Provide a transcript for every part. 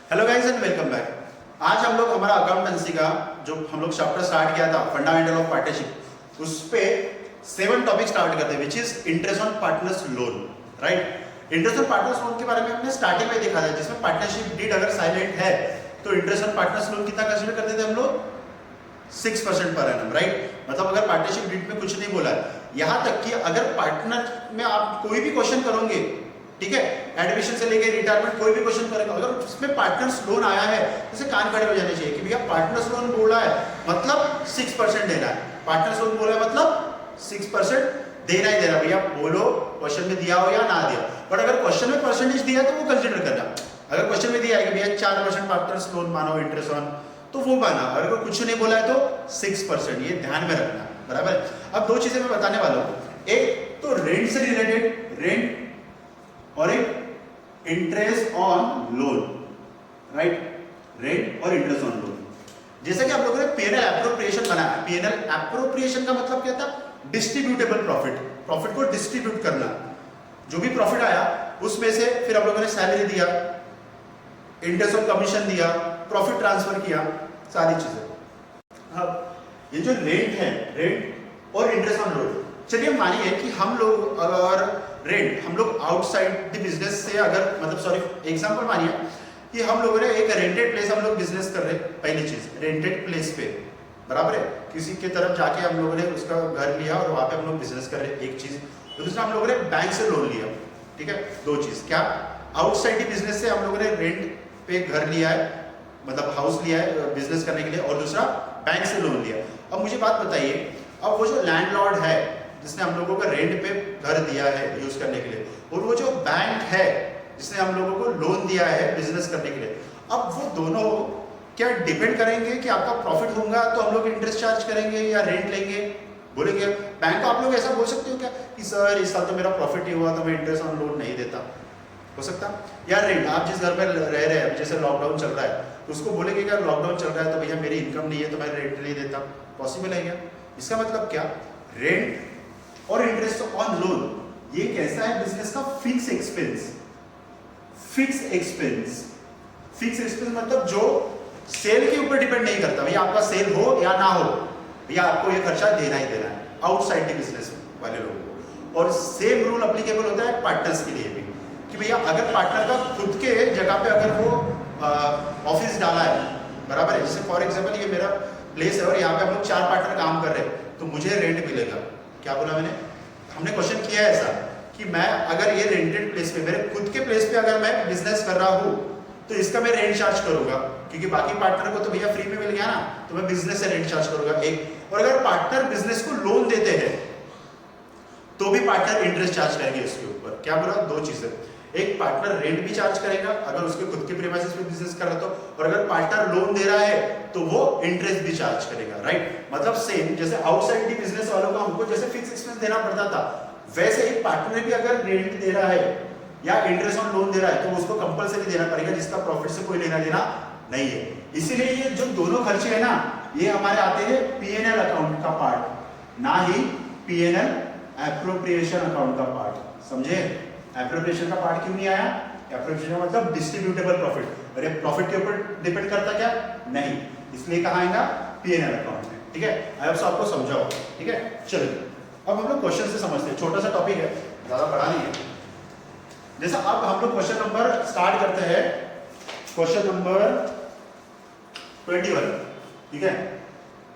Hello guys and welcome back. आज हम लोग हमारा अकाउंटेंसी का जो हम लोग चैप्टर स्टार्ट किया था फंडामेंटल ऑफ पार्टनरशिप, उस पे 7 टॉपिक स्टार्ट करते हैं which is interest on partners loan. Right, interest on partners loan के बारे में हमने स्टार्टिंग में देखा था, जिसमें पार्टनरशिप डीड अगर साइलेंट है तो इंटरेस्ट ऑन पार्टनर्स लोन कितना कंसीडर करते थे हम लोग 6% पर एनम। राइट, मतलब अगर पार्टनरशिप डीड में कुछ नहीं बोला है, यहाँ तक कि अगर पार्टनर में आप कोई भी क्वेश्चन करोगे, ठीक है, एडमिशन से लेके रिटायरमेंट कोई भी क्वेश्चन करेगा, अगर उसमें पार्टनर्स लोन आया है जैसे कान खड़े हो जाने चाहिए कि भैया पार्टनर्स लोन बोला है मतलब 6% देना है, पार्टनर्स लोन बोला है मतलब 6% देना ही देना। भैया बोलो क्वेश्चन में दिया हो या ना दिया, बट अगर क्वेश्चन में परसेंटेज दिया तो वो कंसिडर करना। अगर क्वेश्चन में दिया है कि भैया 4% पार्टनर्स लोन मानो इंटरेस्ट ऑन, तो वो माना। अगर कुछ नहीं बोला है तो 6%, ये ध्यान में रखना। बराबर। अब दो चीजें मैं बताने वाला हूं, एक तो रेंट से रिलेटेड, रेंट, और एक interest on loan. Right, rent और इंटरेस्ट ऑन लोन। जैसा कि आप लोगों ने पीएनएल एप्रोप्रिएशन बनाया, पीएनएल एप्रोप्रिएशन का मतलब क्या था? डिस्ट्रीब्यूटेबल प्रॉफिट, प्रॉफिट को डिस्ट्रीब्यूट करना। जो भी प्रॉफिट आया उसमें से फिर आप लोगों ने सैलरी दिया, इंटरेस्ट ऑन कमीशन दिया, प्रॉफिट ट्रांसफर किया, सारी चीजें। अब ये जो रेंट है, रेंट और इंटरेस्ट ऑन लोन, चलिए मानिए कि हम लोग अगर रेंट, हम लोग आउटसाइड द बिजनेस से, अगर मतलब सॉरी एग्जांपल मानिए कि हम लोगों ने एक रेंटेड प्लेस हम लोग बिजनेस कर रहे हैं। पहली चीज रेंटेड प्लेस पे, बराबर है, किसी के तरफ जाके हम लोगों ने उसका घर लिया और वहां पे हम लोग बिजनेस कर रहे हैं, एक चीज। दूसरा हम लोगों ने बैंक से लोन लिया, ठीक है। दो चीज, क्या आउटसाइड द बिजनेस से हम लोगों ने रेंट पे घर लिया है, मतलब हाउस लिया है बिजनेस करने के लिए, और दूसरा बैंक से लोन लिया। अब मुझे बात बताइए, अब वो जो लैंडलॉर्ड है जिसने हम लोगों को रेंट पे घर दिया है यूज करने के लिए, और वो जो बैंक है जिसने हम लोगों को लोन दिया है बिजनेस करने के लिए, अब वो दोनों क्या डिपेंड करेंगे कि आपका प्रॉफिट होगा तो हम लोग इंटरेस्ट चार्ज करेंगे या रेंट लेंगे? बोलेंगे बैंक को आप लोग ऐसा बोल सकते हो क्या कि सर इस साल तो मेरा प्रॉफिट ही हुआ तो मैं इंटरेस्ट ऑन लोन नहीं देता? हो सकता। या रेंट, आप जिस घर में रह रहे हैं, जैसे लॉकडाउन चल रहा है, तो उसको बोलेंगे क्या लॉकडाउन चल रहा है तो भैया मेरी इनकम नहीं है तो मैं रेंट नहीं देता? पॉसिबल है क्या? इसका मतलब क्या, रेंट और इंटरेस्ट ऑन लोन ये कैसा है बिजनेस का fix expense. Fix expense, fix expense मतलब जो सेल के ऊपर डिपेंड नहीं करता, भैया आपका सेल हो या ना हो, भैया आपको ये खर्चा देना ही देना है आउटसाइड द बिजनेस वाले लोगों को। और सेम रूल अप्लीकेबल होता है पार्टनर्स के लिए भी, कि भैया अगर पार्टनर का खुद के जगह पे अगर वो ऑफिस डाला है, बराबर है, जैसे फॉर एग्जाम्पल ये मेरा प्लेस है और यहाँ पे हम लोग 4 पार्टनर काम कर रहे हैं, तो मुझे रेंट मिलेगा। क्या बोला मैंने? हमने क्वेश्चन किया है ऐसा कि मैं अगर ये रेंटेड प्लेस पे, मेरे खुद के प्लेस पे अगर मैं बिजनेस कर रहा हूँ तो इसका मैं रेंट चार्ज करूंगा, क्योंकि बाकी पार्टनर को तो भैया फ्री में मिल गया ना, तो मैं बिजनेस से रेंट चार्ज करूंगा एक। और अगर पार्टनर बिजनेस को लोन देते हैं तो भी पार्टनर इंटरेस्ट चार्ज करेंगे इसके ऊपर। क्या बोला? दो चीजें, एक पार्टनर रेंट भी चार्ज करेगा अगर उसके खुद के प्रीमाइसेस पे बिजनेस कर रहा, तो और अगर पार्टनर लोन दे रहा है तो वो इंटरेस्ट भी चार्ज करेगा। राइट, मतलब सेम जैसे आउटसाइड दी बिजनेस वालों को हमको जैसे फिक्स एक्सपेंस देना पड़ता था, वैसे ही पार्टनर भी अगर रेंट दे रहा है या इंटरेस्ट ऑन लोन दे रहा है तो उसको कंपलसरी देना पड़ेगा, जिसका प्रॉफिट से कोई लेना देना नहीं है। इसीलिए ये जो दोनों खर्चे है ना, ये हमारे आते हैं पीएनएल अकाउंट का पार्ट, ना ही पीएनएल एप्रोप्रिएशन अकाउंट का पार्ट। समझे? एप्रोप्रिएशन का पार्ट क्यों नहीं आया? एप्रोप्रिएशन का मतलब डिस्ट्रीब्यूटेबल प्रॉफिट। अरे प्रॉफिट के ऊपर डिपेंड करता क्या? नहीं, इसलिए कहाँ आएगा? पीएनएल अकाउंट में। ठीक है, आई होप आपको समझाओ। ठीक है, चलिए अब हम लोग क्वेश्चन से समझते हैं। छोटा सा टॉपिक है, ज्यादा बड़ा नहीं है। जैसा अब हम लोग क्वेश्चन नंबर स्टार्ट करते हैं, क्वेश्चन नंबर 21। ठीक है,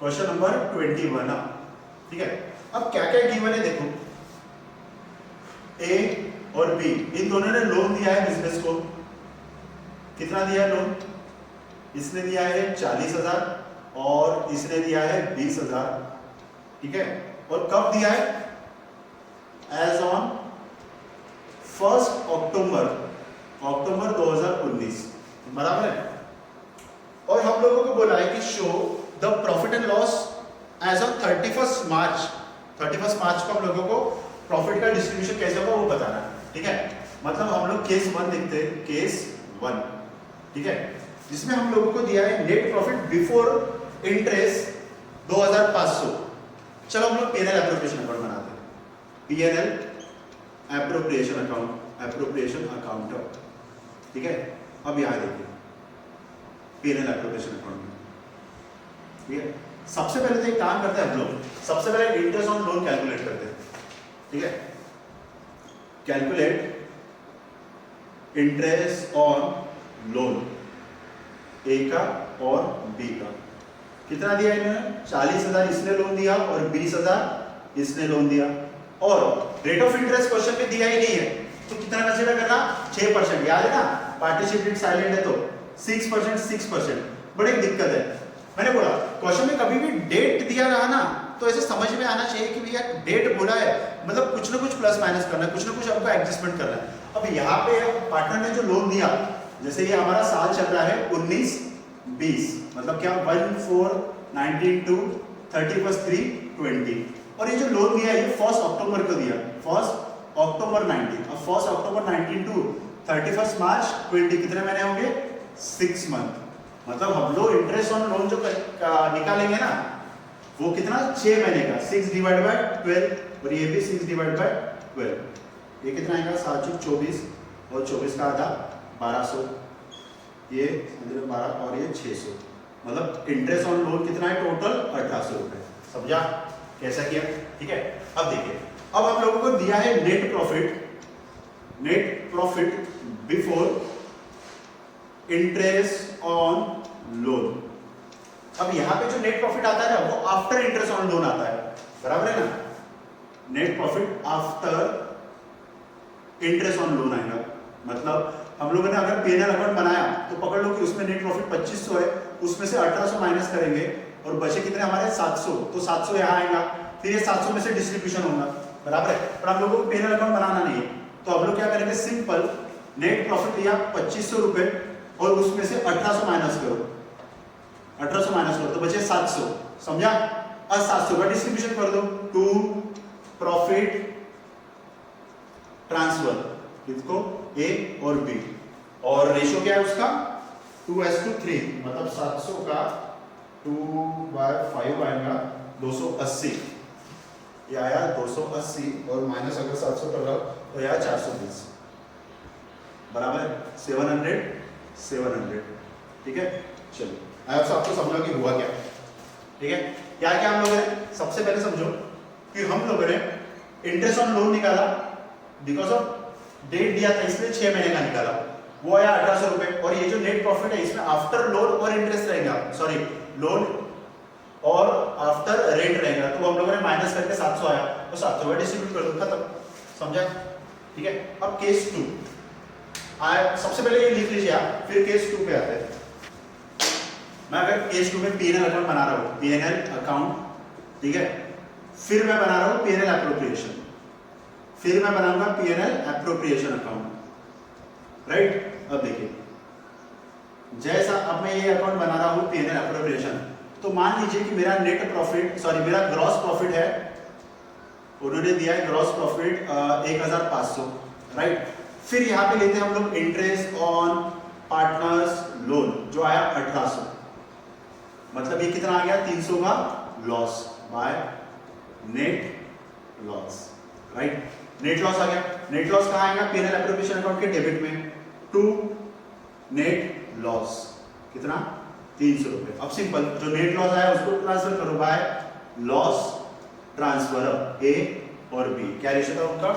क्वेश्चन नंबर 21। ठीक है, अब क्या क्या गिवन है देखो, ए और बी इन दोनों ने लोन दिया है बिजनेस को। कितना दिया है लोन? इसने दिया है 40,000 और इसने दिया है 20,000। ठीक है, और कब दिया है? एज ऑन 1 अक्टूबर 2019, बराबर है। और हम लोगों को बोला है कि show the profit and loss as on 31 March. 31 मार्च को हम लोगों को प्रॉफिट का डिस्ट्रीब्यूशन कैसे होगा वो बताना है। ठीक है, मतलब हम लोग केस 1 देखते हैं, केस 1। ठीक है, जिसमें हम लोगों को दिया है नेट प्रॉफिट बिफोर इंटरेस्ट 2500। चलो हम लोग पीएनएल एप्रोप्रिएशन अकाउंट बनाते हैं, PNL appropriation account, appropriation account. ठीक है, अब यहां देखिए P&L एप्रोप्रिएशन अकाउंट में। ठीक है, सबसे पहले तो एक काम करते हैं हम लोग, सबसे पहले इंटरेस्ट ऑन लोन कैलकुलेट करते हैं। ठीक है, कैलकुलेट इंटरेस्ट ऑन लोन ए का और बी का। कितना दिया इन्होंने? 40,000 इसने लोन दिया और 20,000 इसने लोन दिया, और रेट ऑफ इंटरेस्ट क्वेश्चन में दिया ही नहीं है, तो कितना कंसीडर करना? 6%। याद है ना, पार्टिसिपेट साइलेंट है तो 6%, 6%। बड़ी दिक्कत है। मैंने बोला क्वेश्चन में कभी भी डेट दिया रहा ना तो ऐसे समझ में आना चाहिए कि भैया डेट बोला है, मतलब कुछ ना कुछ प्लस माइनस करना है, कुछ ना कुछ आपको एडजस्टमेंट करना है। अब यहाँ पे पार्टनर ने जो लोन दिया, जैसे ये हमारा साल चल रहा है 19-20, मतलब क्या 1/4/19 to 31/3/20, और ये जो लोन दिया ये 1 अक्टूबर को दिया, 1 अक्टूबर 19। अब 1 अक्टूबर 19 to 31 मार्च 20 कितने महीने होंगे? 6 मंथ। मतलब हम लोग इंटरेस्ट ऑन लोन जो निकालेंगे ना वो कितना? 6 महीने का, 6 डिवाइड बाय 12, और ये भी 6 डिवाइड बाय 12। ये कितना आएगा? 7/24, और 24 का आधा 1200, ये 12 और ये 600, मतलब इंटरेस्ट ऑन लोन कितना है टोटल? 1800 रुपए। समझा कैसा किया? ठीक है, अब देखिए, अब हम लोगों को दिया है net profit before interest on loan. अब यहां पे जो नेट प्रॉफिट आता है ना वो आफ्टर इंटरेस्ट ऑन लोन आता है, बराबर है ना? Net profit after interest on loan आएगा। मतलब हम लोगों ने अगर P&L अकाउंट बनाया तो पकड़ लो कि उसमें नेट प्रॉफिट 2500 है, उसमें से 1800 माइनस करेंगे और बचे कितने हमारे? 700। तो 700 यहाँ आएगा, फिर ये 700 में से डिस्ट्रीब्यूशन होगा, बराबर है? पर हम लोगों को P&L अकाउंट बनाना नहीं है, तो हम लोग क्या करेंगे? सिंपल नेट प्रॉफिट लिया 2500 रुपए और उसमें से 1800 माइनस करो, 1800 माइनस करो तो बचे 700। समझा? अब 700 का डिस्ट्रीब्यूशन कर दो टू प्रॉफिट ट्रांसफर, इसको ए और बी, और रेशियो क्या है उसका? 2:3, मतलब 700 का 2/5 आएगा 280। ये आया 280 और माइनस अगर 700 कर रहा तो यह 420, बराबर 700। ठीक है, चलो अब आपको समझो कि हुआ क्या। ठीक है, क्या क्या हम लोगों ने? सबसे पहले समझो कि हम लोगों ने इंटरेस्ट ऑन लोन निकाला, बिकॉज ऑफ डेट दिया था इसलिए 6 महीने का निकाला, वो आया 1800 रुपए, और ये जो नेट प्रॉफिट है इसमें आफ्टर लोन और इंटरेस्ट रहेगा, सॉरी लोन और आफ्टर रेंट रहेगा, तो हम लोगों ने माइनस करके 700 आया, तो 700 का डिस्ट्रीब्यूट कर दो, खत्म। समझा? ठीक है, अब केस 2 आया, सबसे पहले ये लिख लीजिए आप, फिर केस 2 पे आते हैं। मैं अगर केस 2 में P&L अकाउंट बना रहा हूं, P&L अकाउंट, ठीक है, फिर मैं बना रहा हूं P&L एप्रोप्रिएशन, फिर मैं बनाऊंगा P&L एप्रोप्रिएशन अकाउंट, राइट? अब देखिए, जैसा अब मैं ये अकाउंट बना रहा हूं P&L एप्रोप्रिएशन, तो मान लीजिए कि मेरा नेट प्रॉफिट, सॉरी मेरा ग्रॉस प्रॉफिट है, उन्होंने दिया है ग्रॉस प्रॉफिट 1500, राइट? फिर यहां पे लेते हैं हम लोग इंटरेस्ट ऑन पार्टनर्स लोन जो आया 1800, मतलब ये कितना आ गया? 300 का loss by net loss, right? Net loss आ गया। नेट लॉस कहां आएगा? P&L एप्रोप्रिएशन अकाउंट के डेबिट में, टू नेट लॉस कितना? 300 रुपए। अब सिंपल जो नेट लॉस आया उसको ट्रांसफर करो बाय लॉस ट्रांसफर ए और बी। क्या रेशियो था उनका?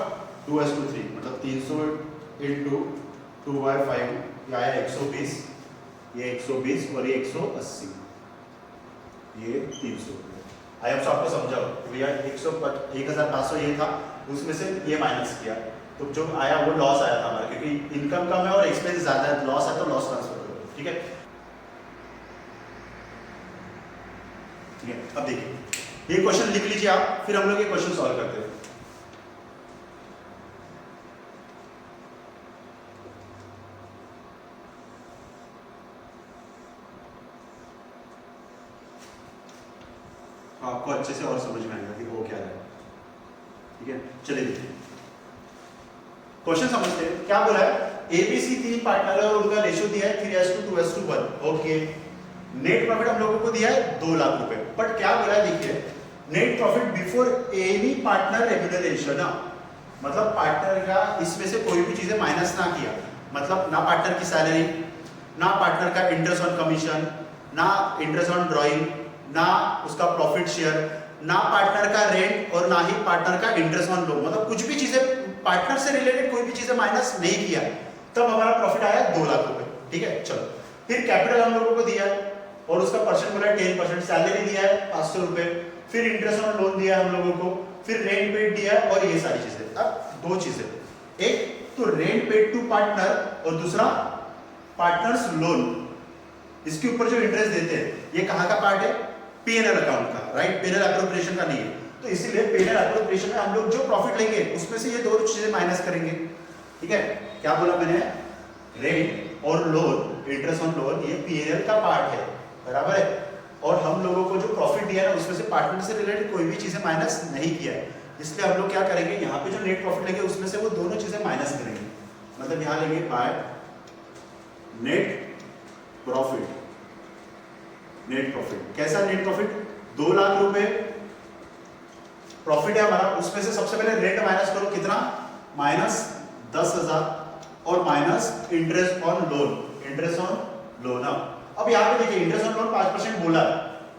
2:3, मतलब 300 इंटू 2/5, ये आया 120, ये 120 और ये 180, ये 300 रुपये। आई अब आपको समझाओ भैया 1500 ये था, उसमें से ये माइनस किया तो जो आया वो लॉस आया था हमारा, क्योंकि इनकम कम है और एक्सपेंस ज्यादा है, लॉस है तो लॉस ट्रांसफर करो। ठीक है, ठीक है, अब देखिए ये क्वेश्चन लिख लीजिए आप, फिर हम लोग ये क्वेश्चन सॉल्व करते हैं। आपको अच्छे से और समझ में आएगा कि वो क्या है। ठीक है, चलिए देखिए क्वेश्चन समझते हैं। क्या बोला है? एबीसी 3 पार्टनर है और उनका रेशियो दिया है 3:2:1। ओके, नेट प्रॉफिट हम लोगों को दिया है 2 लाख रुपए, बट क्या बोला है देखिए, net profit before any partner remuneration, मतलब पार्टनर का इसमें से कोई भी चीजें माइनस ना किया, मतलब ना पार्टनर की सैलरी, ना पार्टनर का इंटरेस्ट ऑन कमीशन, ना इंटरेस्ट ऑन ड्राइंग, ना उसका प्रॉफिट शेयर, ना पार्टनर का रेंट और ना ही पार्टनर का इंटरेस्ट ऑन लोन, मतलब कुछ भी चीजें पार्टनर से रिलेटेड कोई भी चीजें माइनस नहीं किया, तब हमारा प्रॉफिट आया 2 लाख रुपए। ठीक है, चलो फिर कैपिटल हम लोगों को दिया है और उसका परसेंट बोला है 10%, सैलरी दिया है 500 रुपए, फिर इंटरेस्ट ऑन लोन दिया है हम लोगों को, फिर रेंट पेड दिया है और ये सारी चीजें। अब 2 चीजें, एक तो रेंट पेड टू पार्टनर और दूसरा पार्टनर्स लोन, इसके ऊपर जो इंटरेस्ट देते हैं ये कहाँ का पार्ट है, पीएनएल अकाउंट का, राइट, पीएनएल एप्रोप्रिएशन का नहीं है। तो इसीलिए पीएनएल एप्रोप्रिएशन में हम लोग जो प्रॉफिट लेंगे उसमें से ये 2 चीजें माइनस करेंगे। ठीक है, क्या बोला मैंने, रेंट और लोन, इंटरेस्ट ऑन लोन, ये पीएनएल का पार्ट है, बराबर है। और हम लोगों को जो प्रॉफिट दिया है ना उसमें से पार्टनर से रिलेटेड कोई भी चीजें माइनस नहीं किया है, इसलिए हम लोग क्या करेंगे, यहाँ पे जो नेट प्रॉफिट लेंगे उसमें से वो दोनों चीजें माइनस करेंगे। मतलब यहाँ लेंगे by net profit, net profit कैसा, नेट प्रॉफिट 2 लाख रुपए प्रॉफिट है हमारा, उसमें से सबसे पहले रेंट माइनस करो, कितना, माइनस 10,000 और minus interest on loan, interest on loan. अब यहाँ पे देखिए इंटरेस्ट ऑन लोन 5% बोला,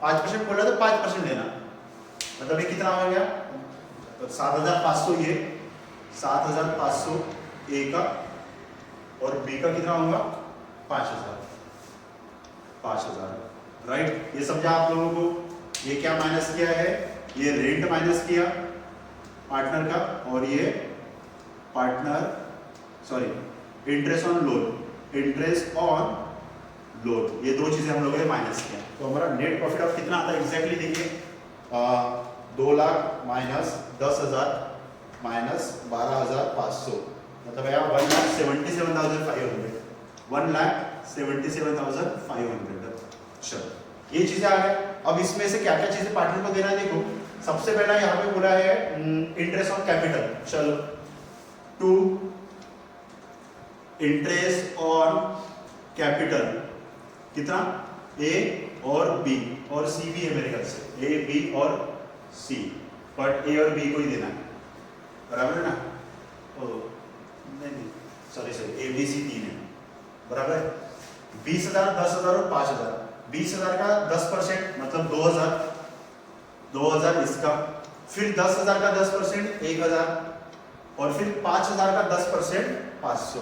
5% बोला तो 5% लेना, मतलब ये कितना हो गया, 7,500, ये 7,500 ए का और बी का कितना होगा 5,000, 5,000, राइट। ये समझा आप लोगों को। ये क्या माइनस किया है, ये रेंट माइनस किया पार्टनर का और ये partner sorry interest on loan, interest on loan, ये 2 चीजें हम लोगों ने माइनस किया। तो हमारा नेट प्रॉफिट अब कितना आता है एग्जैक्टली देखिए, 2 लाख माइनस 10,000 माइनस 12,500, मतलब यहाँ 1,77,500, 1,77,500। चलो ये चीजें आ गया। अब इसमें से क्या क्या चीजें पार्टनर को देना है, देखो सबसे पहला यहाँ पे बोला है इंटरेस्ट ऑन कैपिटल, चलो टू इंटरेस्ट ऑन कैपिटल कितना, ए और बी और सी भी है मेरे ख्याल से, ए बी और सी, बट ए और बी को ही देना है, बराबर है ना, ओ नहीं सॉरी ए बी सी 3 है, बराबर है। 20,000, 10,000 और 5,000, 20,000 का 10% मतलब 2,000, 2,000 इसका, फिर 10,000 का 10% 1,000 और फिर 5,000 का 10% 500,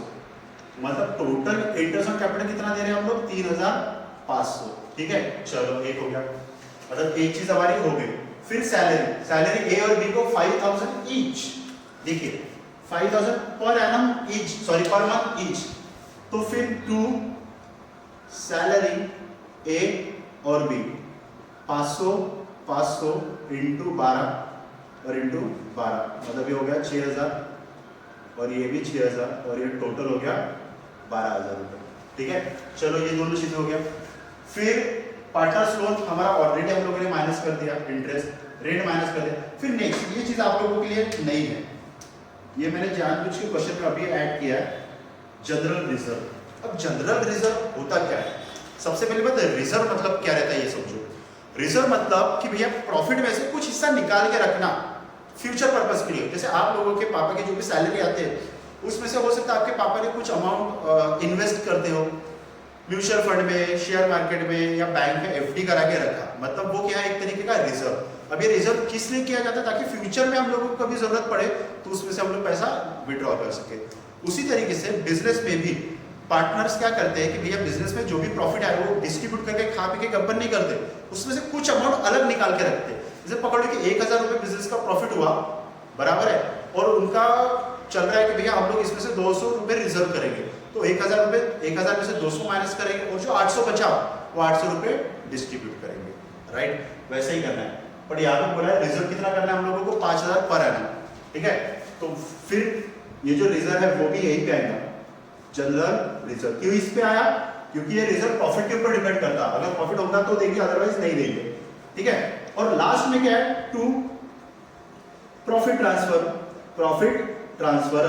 मतलब टोटल इंटरेस्ट ऑन कैपिटल कितना दे रहे हैं हम लोग, 3,500। ठीक है, चलो एक हो गया, मतलब एक चीज हमारी हो गई। फिर सैलरी, सैलरी ए और बी को 5,000 ईच, देखिए 5,000 per annum each, sorry per month each, तो फिर टू सैलरी ए और बी 500 500 इंटू 12 और इंटू 12, मतलब ये हो गया 6,000 और ये भी 6,000 और ये टोटल हो गया 12,000 रुपये। ठीक है, चलो ये दोनों चीजें हो गया। फिर पार्टनर्स लोन हमारा ऑलरेडी हम लोगों ने माइनस कर दिया, इंटरेस्ट रेट माइनस कर दिया। फिर नेक्स्ट ये चीज आप लोगों के लिए नहीं है, ये मैंने जानबूझ के क्वेश्चन में अभी ऐड किया है, जनरल रिजर्व। अब जनरल रिजर्व होता क्या है, सबसे पहले बात रिजर्व मतलब क्या रहता है ये समझो। रिजर्व मतलब कि भैया प्रॉफिट में से कुछ हिस्सा निकाल के रखना फ्यूचर पर्पस के लिए। जैसे आप लोगों के पापा की जो भी सैलरी आते हैं उसमें से हो सकता है आपके पापा ने कुछ अमाउंट इन्वेस्ट करते हो म्यूचुअल फंड में, शेयर मार्केट में या बैंक में एफडी करा के रखा, मतलब वो क्या है एक तरीके का रिजर्व। अब ये रिजर्व किस लिए किया जाता है, ताकि फ्यूचर में हम लोगों को कभी जरूरत पड़े तो उसमें से हम लोग पैसा विड्रॉ कर सके। उसी तरीके से बिजनेस में भी पार्टनर्स क्या करते हैं कि भैया बिजनेस में जो भी प्रॉफिट आए वो डिस्ट्रीब्यूट करके खा पी के गब्बर नहीं करते, उसमें से कुछ अमाउंट अलग निकाल के रखते हैं। जैसे पकड़ लो कि 1,000 रुपये बिजनेस का प्रॉफिट हुआ, बराबर है, और उनका चल रहा है कि भैया हम लोग इसमें से 200 रुपये रिजर्व करेंगे, तो 1,000 रुपये 1,000 में से 200 माइनस करेंगे और जो 800 बचा वो 800 रुपये डिस्ट्रीब्यूट करेंगे, राइट। वैसे ही करना है, पर यहाँ पे बोला है रिजर्व कितना करना है हम लोगों को, 5,000 पर एनम। ठीक है, तो फिर ये जो रिजर्व है वो भी यही पे आएगा, जनरल रिजर्व। क्यों इस पे आया, क्योंकि ये रिजर्व प्रॉफिट के ऊपर डिपेंड करता है, अगर प्रॉफिट होगा तो देंगे अदरवाइज नहीं देंगे। ठीक है, और लास्ट में क्या है, to profit transfer, profit transfer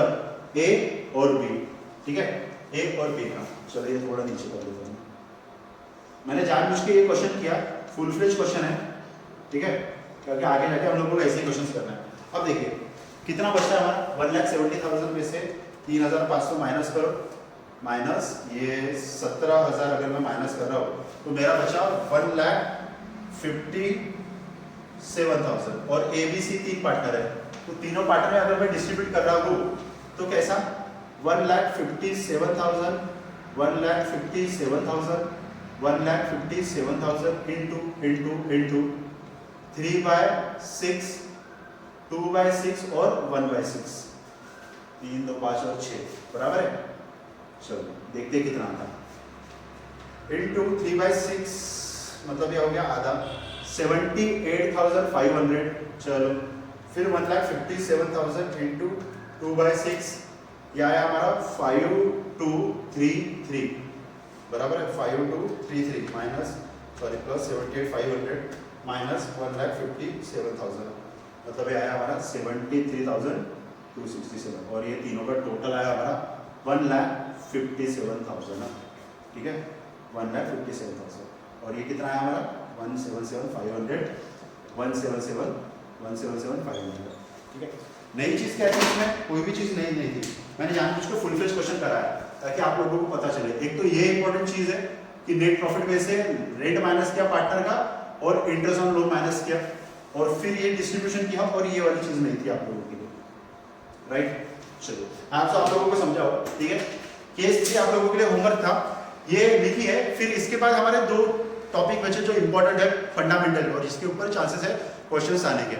A और बी। ठीक है, ए और बी का, चलो ये थोड़ा नीचे कर देता हूं, मैंने जानबूझ के ये क्वेश्चन किया, फुल फ्लेज क्वेश्चन है। ठीक है, क्योंकि आगे जाके हम लोगों को ऐसे ही क्वेश्चन करना है। अब देखिए कितना बचता है हमारा, 1,70,000 में से 3,500 माइनस करो, माइनस ये 17,000 अगर मैं माइनस कर रहा हूँ तो मेरा बचा 1,57,000 और ABC 3 पार्टनर है तो तीनों पार्टनर में अगर मैं डिस्ट्रीब्यूट कर रहा हूँ तो कैसा 1,57,000 into 3/6 2/6 और 1/6 3 2 5 और 6 बराबर है। चलो देखते हैं कितना आता इंटू 3/6 मतलब ये हो गया आधा 78,500। चलो फिर 1,57,000 इंटू 2/6 ये आया हमारा 5,233 बराबर है 5,233 माइनस सॉरी प्लस 78,500 माइनस 1,57,000 मतलब ये आया हमारा 73,267 और ये तीनों का टोटल आया हमारा 1,57,000 ठीक है 1,57,000 और ये कितना आया हमारा 177,500 177,500 ठीक है। नई चीज़ क्या थी इसमें कोई भी चीज़ नहीं थी मैंने जानबूझ के फुल फ्लेज क्वेश्चन कराया ताकि आप लोगों को पता चले। एक तो ये इंपॉर्टेंट चीज़ है कि नेट प्रॉफिट में से रेट माइनस किया पार्टनर का और इंटरेस्ट ऑन लोन माइनस किया और फिर ये डिस्ट्रीब्यूशन किया और ये वाली चीज़ नहीं थी आप लोगों के लिए राइट। चलो आप लोगों को समझाओ ठीक है। केस 3 आप लोगों के लिए होमवर्क था ये लिखी है। फिर इसके बाद हमारे 2 टॉपिक बचे जो इंपॉर्टेंट है फंडामेंटल और जिसके ऊपर चांसेस है क्वेश्चंस आने के।